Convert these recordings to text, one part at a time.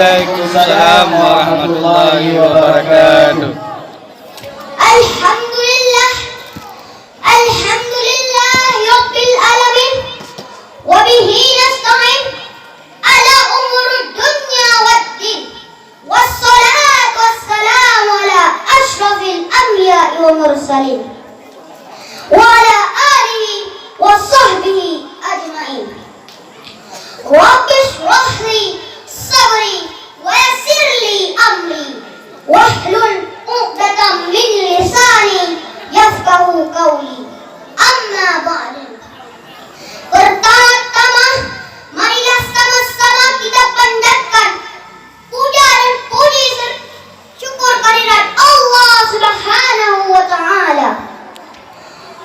Waalaikumsalam warahmatullahi wabarakatuh. Alhamdulillah, alhamdulillahi rabbil alamin, wa bihi nasta'in ala umurud dunya waddin, wassalatu wassalamu ala ashrafil anbiya'i wa mursalin wa ala alihi wa sahbihi ajma'in. Rabbi shrah li sabri wa yassir li amri wahlul 'uqdatam min lisani yafqahu qawli. Amma ba'du. Pertama-tama marilah sama-sama kita panjatkan puja dan puji syukur kehadirat Allah Subhanahu wa taala.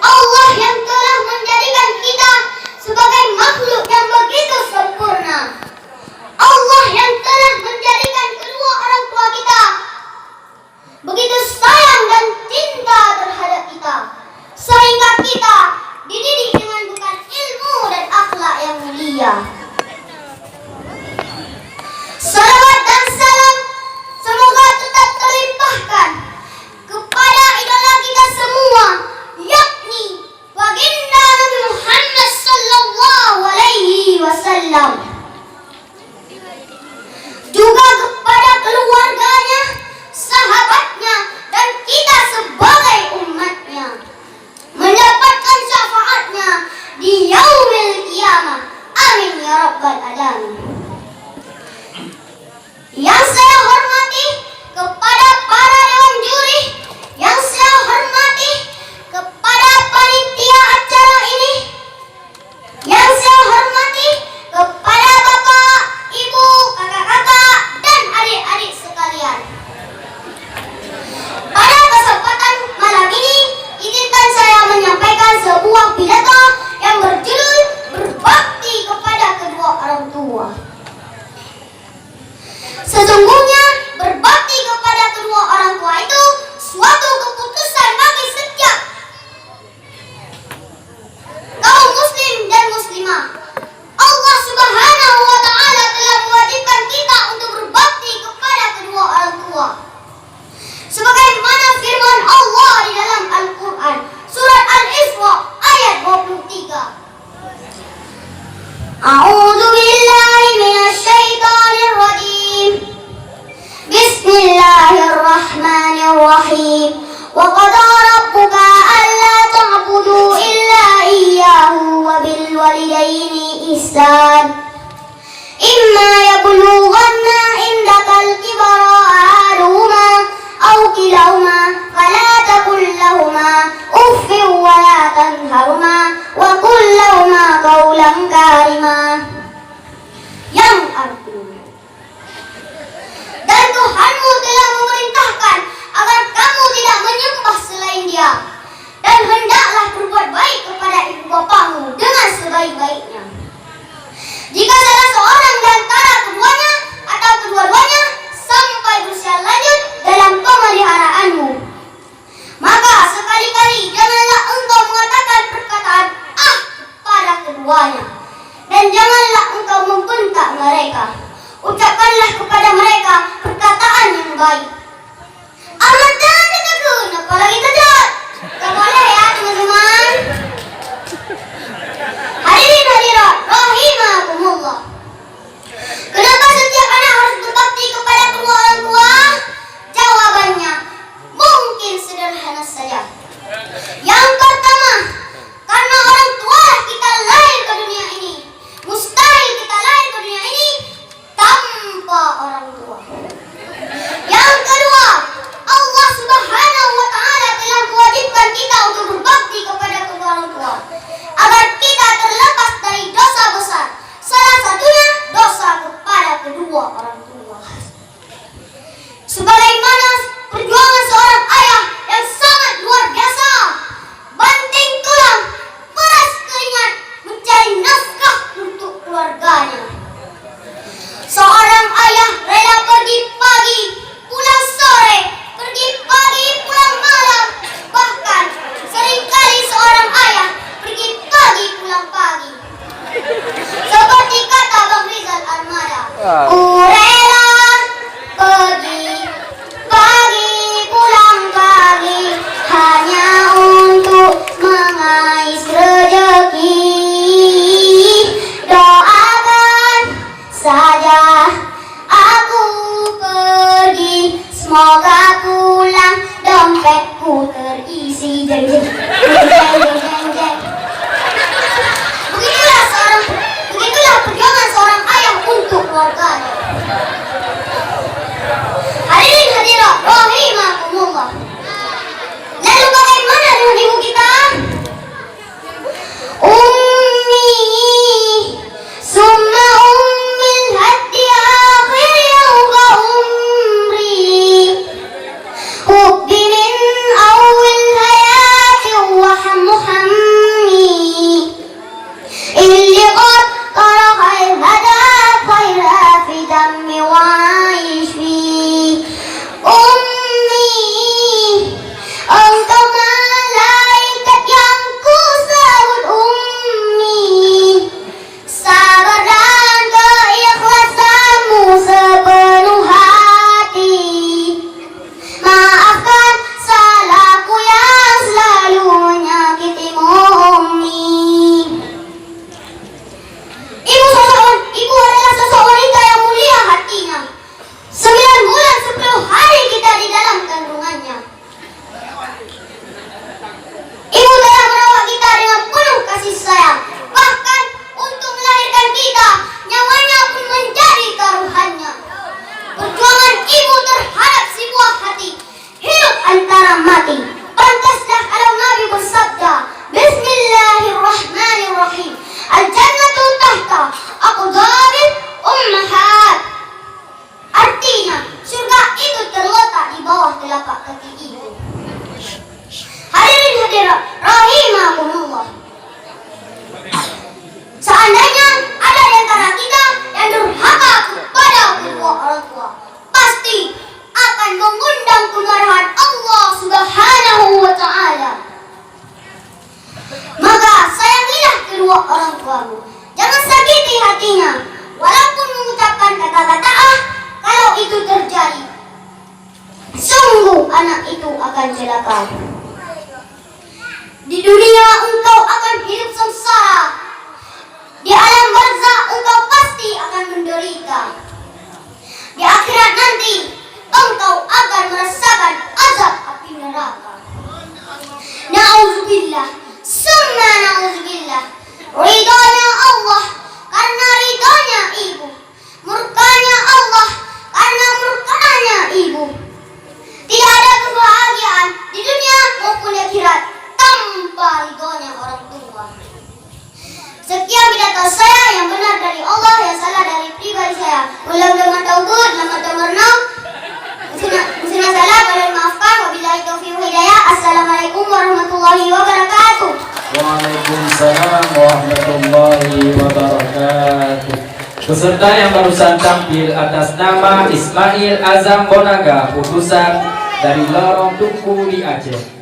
Allah yang telah menjadikan kita sebagai makhluk yang begitu sempurna. Allah yang telah menjadikan kedua orang tua kita begitu sayang dan cinta terhadap kita, sehingga kita dididik dengan bukan ilmu dan akhlak yang mulia. Salawat dan salam semoga tetap terlimpahkan kepada idola kita semua, yakni baginda Nabi Muhammad sallallahu alaihi wasallam, juga kepada keluarganya, sahabatnya, dan kita sebagai umatnya, mendapatkan syafaatnya di yaumil qiyamah. Amin ya rabbal alamin. Yang saya hormati kepada para dewan juri, yang saya hormati kepada panitia acara ini, yang saya hormati kepada bapak, ibu, kakak-kakak, dan adik-adik sekalian. Pada kesempatan malam ini, izinkan saya menyampaikan sebuah pidato yang berjudul Berbakti kepada Kedua Orang Tua. Sesungguhnya berbakti kepada kedua orang tua itu suatu keputusan bagi setiap kaum muslim dan muslimah. Allah Subhanahu wa taala telah mewajibkan kita untuk berbakti kepada kedua orang tua. Sebagaimana firman Allah di dalam Al-Qur'an surat Al-Isra ayat 23. A'udzu billahi minasyaitonir rajim. Bismillahirrahmanirrahim. Wa qada rabbuka alla ta'budu illa iyyahu wa bil walidaini ihsan. Imma yablughanna indakal kibara ahaduhuma aw kilahuma fala taqul lahumā uffin wa la tanharhumā wa qul lahumā qawlan karīmā. Yang artinya, dan Tuhanmu telah memerintahkan agar kamu tidak menyembah selain Dia, dan hendaklah berbuat baik kepada ibu bapamu dengan sebaik-baiknya. Jika salah seorang di antara keduanya atau kedua-duanya sampai berusia lanjut dalam pemeliharaanmu, maka sekali-kali janganlah engkau mengatakan perkataan "ah" kepada keduanya, dan janganlah engkau membentak mereka. Ucapkanlah kepada mereka perkataan yang baik. Amat jangan ditekun, apalagi kejat. Tak boleh ya teman-teman. Hadirin hadirat rahimakumullah. Kenapa setiap anak harus berbakti kepada kedua orang tua? Jawabannya mungkin sederhana saja. Yang pertama, karena orang tua kita lahir ke dunia ini. Mustahil kita lahir ke dunia ini tanpa orang tua. Yang kedua, Allah Subhanahu wa taala telah si jeng. Begitulah perjuangan seorang ayah untuk keluarganya. Hadirin hadirat rahimakumullah. Lalu bagaimana dengan ibu kita? Ummi summa ummil haddi akhir yawga umri hubbi min awil hayati wa hammi illi qad taraha al-hada khayra fi dammi wa aishi ummi engkau malaikat yang ku sebut ummi, sabar dan keikhlasanmu sepenuh hati, maafkan salahku yang selalu menyakitimu ummi. Ibu adalah sosok wanita yang mulia hatinya. 9 bulan 10 hari kita di dalam kandungannya. Ibu telah merawat kita dengan penuh kasih sayang. Bahkan untuk melahirkan kita, nyawanya pun menjadi taruhannya. Perjuangan ibu terhadap si buah hati hidup antara mati. Pantaslah kalau Nabi bersabda, Bismillahirrahmanirrahim. Al-jannatu tahta aqdabil ummahat. Artinya, surga itu terletak di bawah telapak kaki ibu. Hadirin hadirat rahimakumullah. Seandainya ada di antara kita yang durhaka kepada kedua orang tua, pasti akan mengundang kemarahan Allah Subhanahu wa ta'ala. Maka sayangilah kedua orang tuamu. Jangan sakiti hatinya. Walaupun mengucapkan kata-kata kalau itu terjadi, sungguh anak itu akan celaka. Di dunia engkau akan hidup sengsara. Di alam barzakh engkau pasti akan menderita. Di akhirat nanti engkau akan merasakan azab api neraka. Na'udzubillah, summa na'udzubillah. Ridhonya Allah karena ridhonya ibu, murkanya Allah karena murkanya ibu. Tidak ada kebahagiaan di dunia maupun di akhirat tanpa ridhonya orang tua. Sekian pidato saya yang benar dari Allah, yang salah dari pribadi saya. Mudah-mudahan taubat, selamat merenung. Musnah salah, boleh maafkan. Wabillahi taufiq wal hidayah. Assalamualaikum warahmatullahi wabarakatuh. Waalaikumsalam warahmatullahi wabarakatuh. Peserta yang barusan tampil atas nama Ismail Azam Bonaga, utusan dari Lorong Tuku di Aceh.